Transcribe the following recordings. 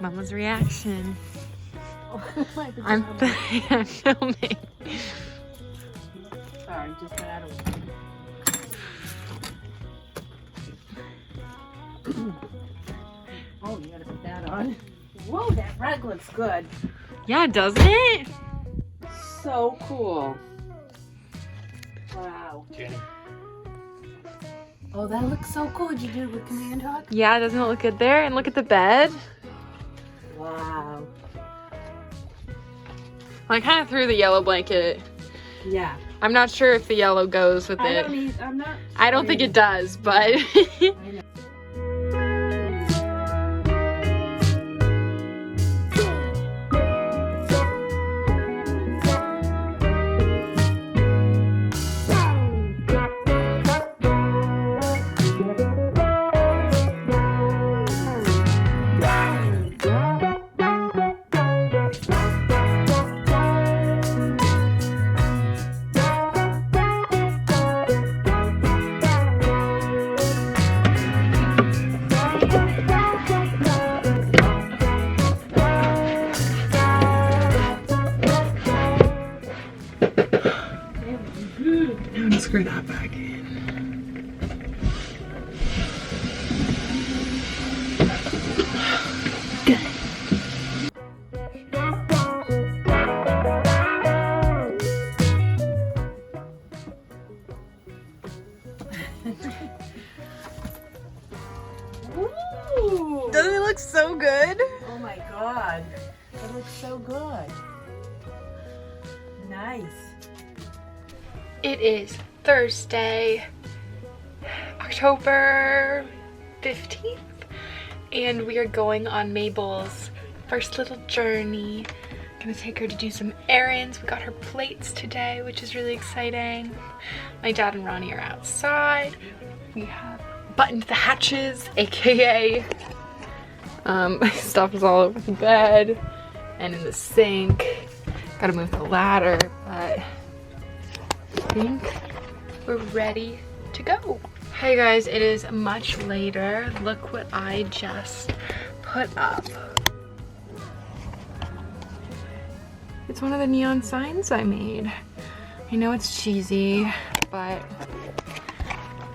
Mama's reaction. Oh, I'm filming. Sorry, just got out of Oh, you gotta put that on. Whoa, that rug looks good. Yeah, doesn't it? So cool. Wow. Jenny. Oh, that looks so cool. Did you do it with Command Hawk? Yeah, doesn't it look good there? And look at the bed. Wow. I kind of threw the yellow blanket. Yeah. I'm not sure if the yellow goes with it. I'm not. I don't think it does, but. I know. I'm gonna screw that back in. Good. Ooh. Doesn't it look so good? Oh my god. It looks so good. Nice. It is Thursday, October 15th, and we are going on Mabel's first little journey. Gonna take her to do some errands. We got her plates today, which is really exciting. My dad and Ronnie are outside. We have buttoned the hatches, aka stuff is all over the bed and in the sink. Gotta move the ladder, but I think we're ready to go. Hey guys, it is much later. Look what I just put up. It's one of the neon signs I made. I know it's cheesy, but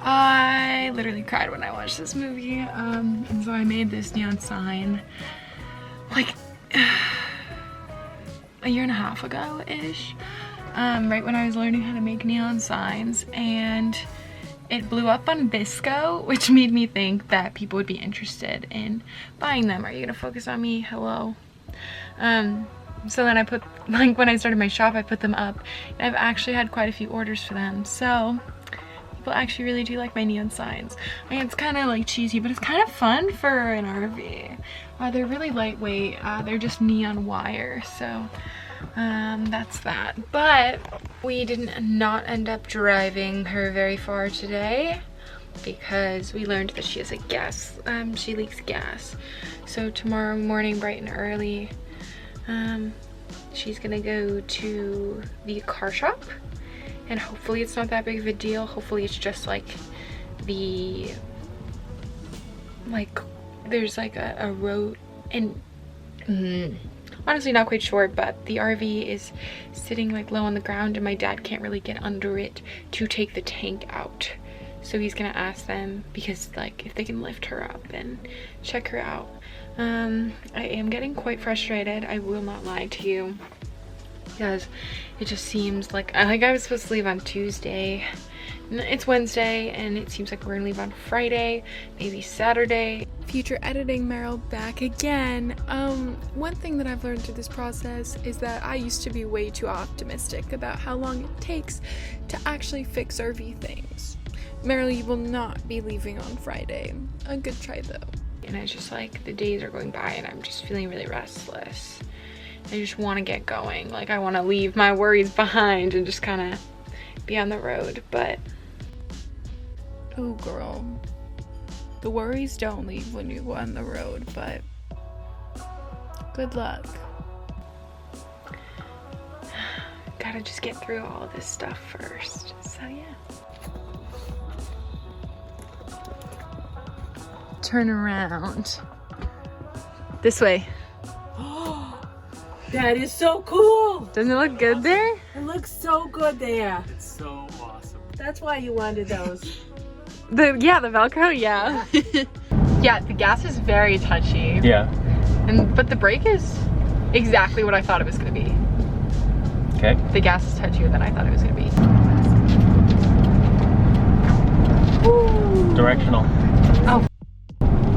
I literally cried when I watched this movie. And so I made this neon sign like a year and a half ago-ish. Right when I was learning how to make neon signs, and it blew up on Visco, which made me think that people would be interested in buying them. Are you gonna focus on me? Hello. So then I put, like when I started my shop, I put them up, and I've actually had quite a few orders for them. So people actually really do like my neon signs. I mean, it's kind of like cheesy, but it's kind of fun for an RV. They're really lightweight. They're just neon wire, so that's that. But we did not end up driving her very far today because we learned that she has a gas, she leaks gas. So tomorrow morning, bright and early, she's gonna go to the car shop, and hopefully it's not that big of a deal. Hopefully it's just like the, like there's like a road, and honestly not quite sure, but the RV is sitting like low on the ground and my dad can't really get under it to take the tank out. So he's gonna ask them, because like if they can lift her up and check her out. I am getting quite frustrated, I will not lie to you, because it just seems like I was supposed to leave on Tuesday. It's Wednesday and it seems like we're gonna leave on Friday, maybe Saturday. Future editing Meryl back again. One thing that I've learned through this process is that I used to be way too optimistic about how long it takes to actually fix RV things. Meryl, you will not be leaving on Friday. A good try though. And it's just like the days are going by and I'm just feeling really restless. I just want to get going. Like I want to leave my worries behind and just kind of be on the road, but oh girl, the worries don't leave when you go on the road, but good luck. Gotta just get through all this stuff first, so yeah. Turn around. This way. That is so cool. Doesn't it look good there? It looks so good there. It's so awesome. That's why you wanted those. The Velcro, yeah. Yeah, the gas is very touchy. Yeah. But the brake is exactly what I thought it was gonna be. Okay. The gas is touchier than I thought it was gonna be. Directional. Oh.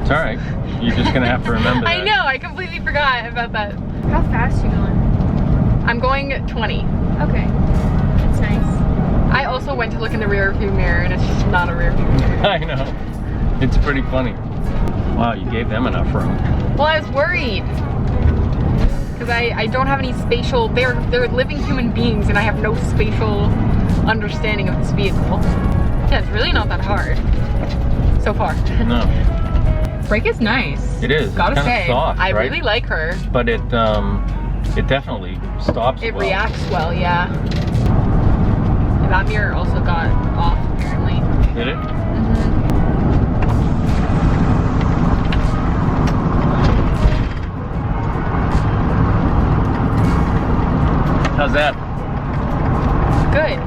It's all right. You're just gonna have to remember that. I know, I completely forgot about that. How fast are you going? I'm going 20. Okay. That's nice. I also went to look in the rear view mirror and it's just not a rear view mirror. I know. It's pretty funny. Wow, you gave them enough room. Well, I was worried. Because I don't have any spatial, they're living human beings and I have no spatial understanding of this vehicle. Yeah, it's really not that hard. So far. No. Brake is nice. It is. Gotta it's say, soft, I right? really like her. But it definitely stops It well. reacts well, yeah. And that mirror also got off apparently. Did it? How's that? Good.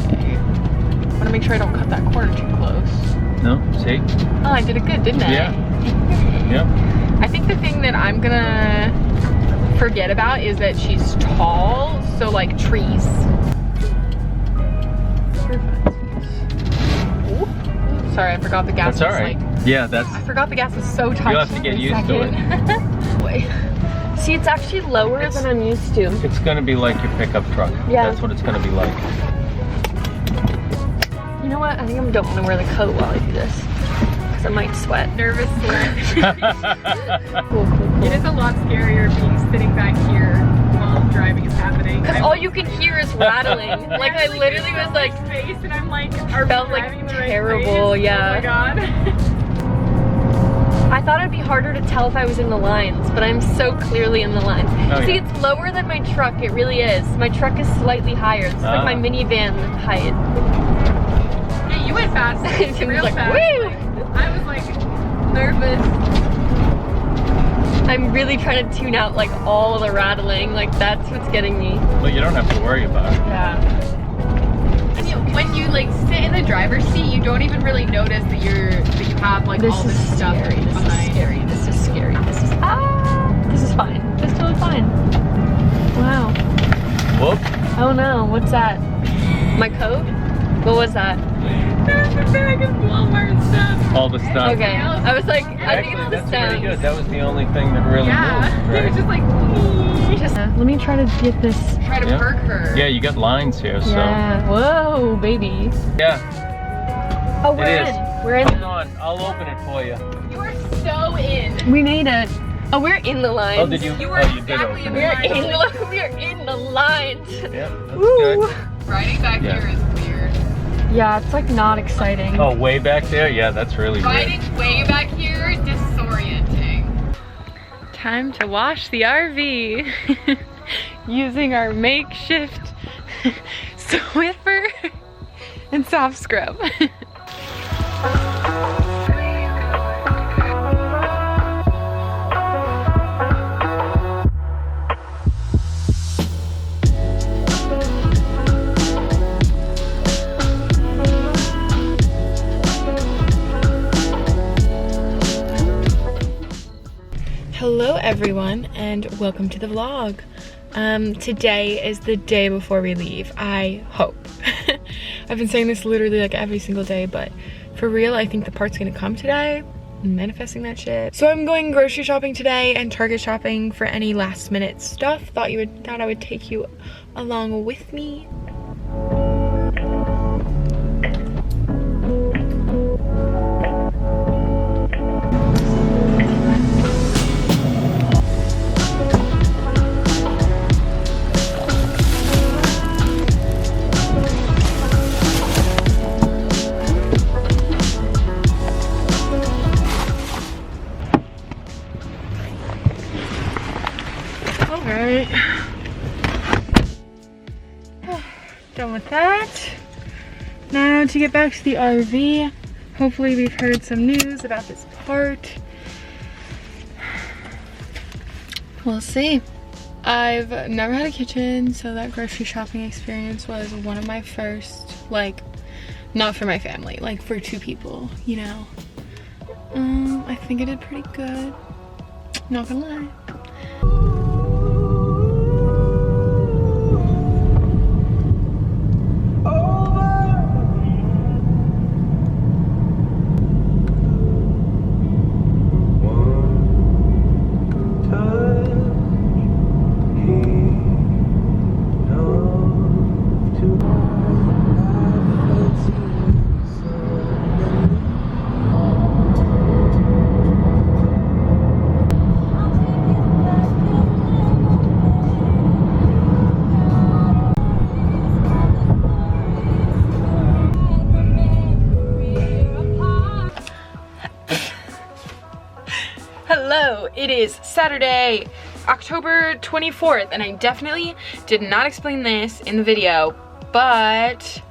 Okay. I want to make sure I don't cut that corner too close. No? See? Oh, I did it good, didn't I? Yeah. Yep. I think the thing that I'm gonna forget about is that she's tall, so like trees. Ooh. Sorry, I forgot the gas That's all was right. like, Yeah, that's. I forgot the gas was so touchy. You'll have to get used to it. Wait. See, it's actually lower than I'm used to. It's gonna be like your pickup truck. Yeah. That's what it's gonna be like. You know what? I think I don't want to wear the coat while I do this. Because I might sweat. Nervous sweat. Cool. It is a lot scarier being sitting back here while driving is happening. Because all you can hear is rattling. Like I literally was like, Space and I'm like, felt like terrible, yeah. Oh my god. I thought it'd be harder to tell if I was in the lines, but I'm so clearly in the lines. Oh, See, yeah. it's lower than my truck, it really is. My truck is slightly higher. It's like my minivan height. Yeah, you went fast. Tim's Real like, fast. woo! I was like, Nervous. I'm really trying to tune out like all the rattling, like that's what's getting me. But you don't have to worry about it. Yeah. When you like sit in the driver's seat, you don't even really notice that you have like all this stuff behind. This is scary. This is scary. This is fine. This is totally fine. Wow. Whoop. Oh no, what's that? My coat? What was that? there's a bag of Walmart stuff. All the stuff. Okay. I was like, I think Actually, it's the that's very good. stems. That was the only thing that really Yeah. moved, It right? was just like, Let me try to get this. Try to Yeah. perk her. Yeah, you got lines here, so. Yeah. Whoa, baby. Yeah. Oh, we're It is. in. We're in. Hold on, I'll open it for you. You are so in. We made it. Oh, we're in the lines. Oh, did you? You Oh, were you did exactly open We're it. in the lines. Yeah, that's Woo. good. Riding back Yeah. here is weird. Yeah, it's like not exciting. Oh, way back there? Yeah, that's really Riding weird. way back here, disorienting. Time to wash the RV using our makeshift Swiffer and soft scrub. Hello everyone and welcome to the vlog. Today is the day before we leave, I hope. I've been saying this literally like every single day, but for real, I think the part's gonna come today. I'm manifesting that shit. So I'm going grocery shopping today and Target shopping for any last minute stuff. Thought I would take you along with me. Alright. Done with that. Now to get back to the RV. Hopefully we've heard some news about this part. We'll see. I've never had a kitchen, so that grocery shopping experience was one of my first, like, not for my family, like for 2 people, you know. I think I did pretty good, not gonna lie. Hello, it is Saturday, October 24th, and I definitely did not explain this in the video, but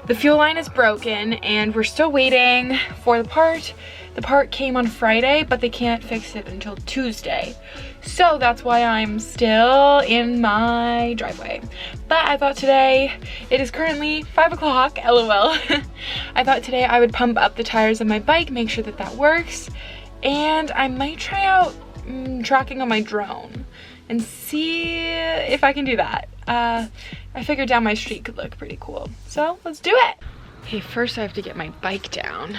the fuel line is broken and we're still waiting for the part. The part came on Friday, but they can't fix it until Tuesday. So that's why I'm still in my driveway. But I thought today, it is currently 5 o'clock, LOL. I thought today I would pump up the tires of my bike, make sure that that works. And I might try out tracking on my drone and see if I can do that. I figured down my street could look pretty cool. So let's do it. Okay, first I have to get my bike down.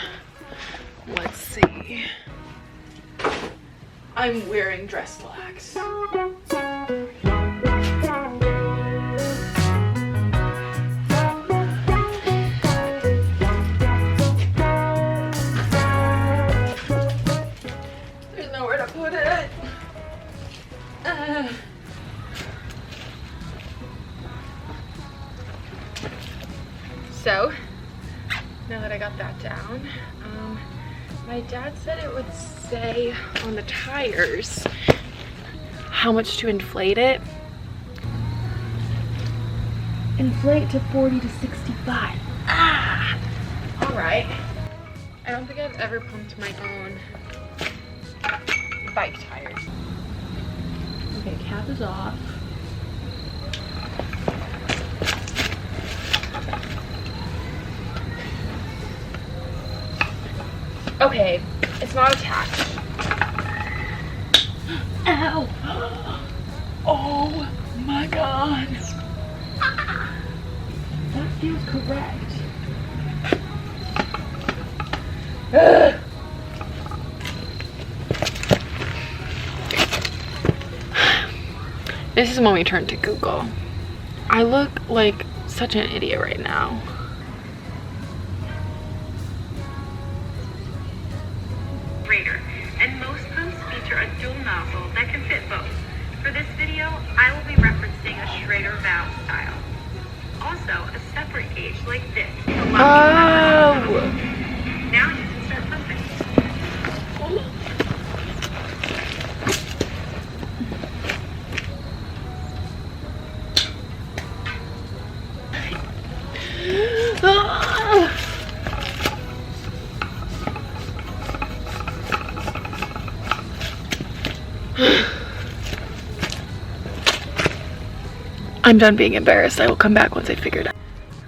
Let's see. I'm wearing dress slacks. So, now that I got that down, my dad said it would say on the tires how much to inflate it. Inflate to 40 to 65. Ah! Alright. I don't think I've ever pumped my own bike tires. Okay, cap is off. Okay, it's not attached. Ow! Oh my god! That feels correct. Ugh. This is when we turn to Google. I look like such an idiot right now. And most pumps feature a dual nozzle that can fit both. For this video, I will be referencing a Schrader valve style. Also, a separate gauge like this. Oh! Now you can start pumping. I'm done being embarrassed. I will come back once I figure it out.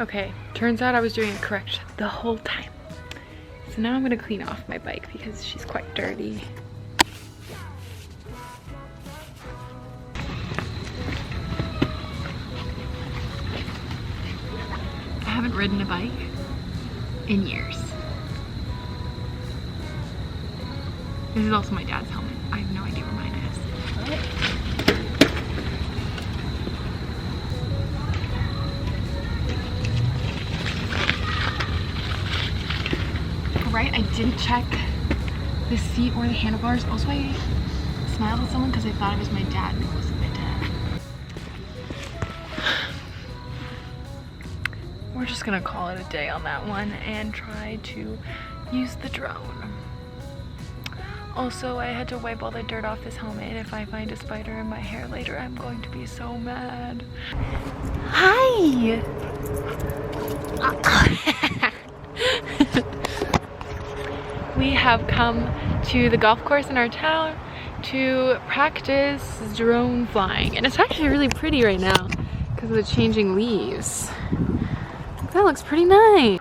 Okay, turns out I was doing it correct the whole time. So now I'm gonna clean off my bike because she's quite dirty. I haven't ridden a bike in years. This is also my dad's helmet. I have no idea where mine is. Right, I didn't check the seat or the handlebars. Also, I smiled at someone because I thought it was my dad and it wasn't my dad. We're just gonna call it a day on that one and try to use the drone. Also, I had to wipe all the dirt off this helmet. If I find a spider in my hair later, I'm going to be so mad. Hi! We have come to the golf course in our town to practice drone flying. And it's actually really pretty right now because of the changing leaves. That looks pretty nice.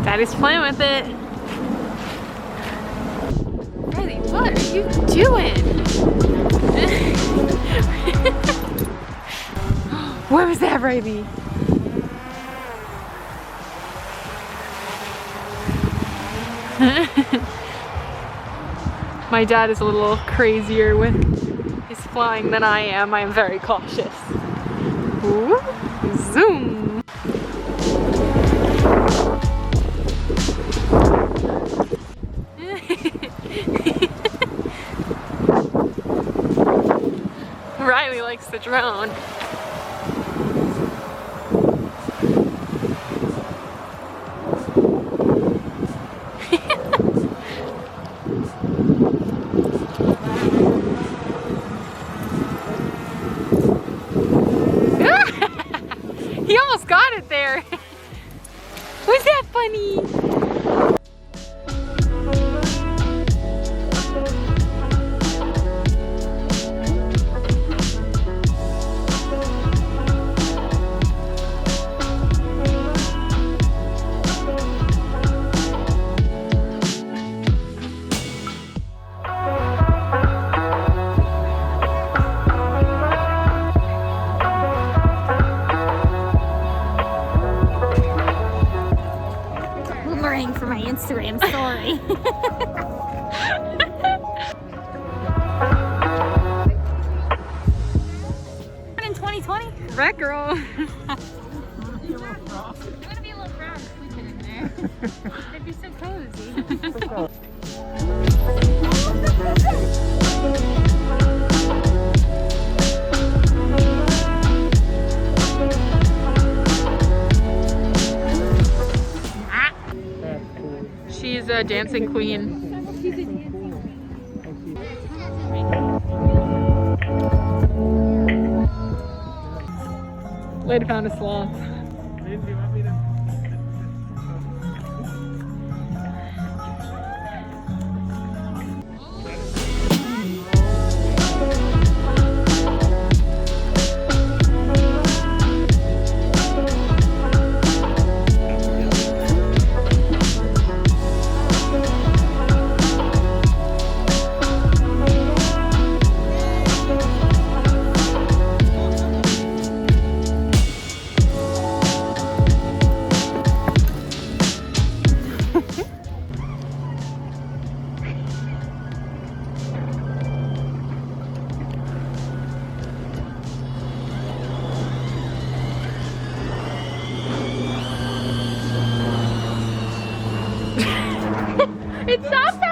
Daddy's playing with it. Riley, what are you doing? What was that, Riley? My dad is a little crazier with his flying than I am. I am very cautious. Ooh, zoom. Riley likes the drone. He almost got it there. Was that funny? For my Instagram story. In 2020? Right, girl. I'm gonna be a little brown sleeping in there. It'd be so cozy. She's a dancing queen. Lady found a sloth. It stopped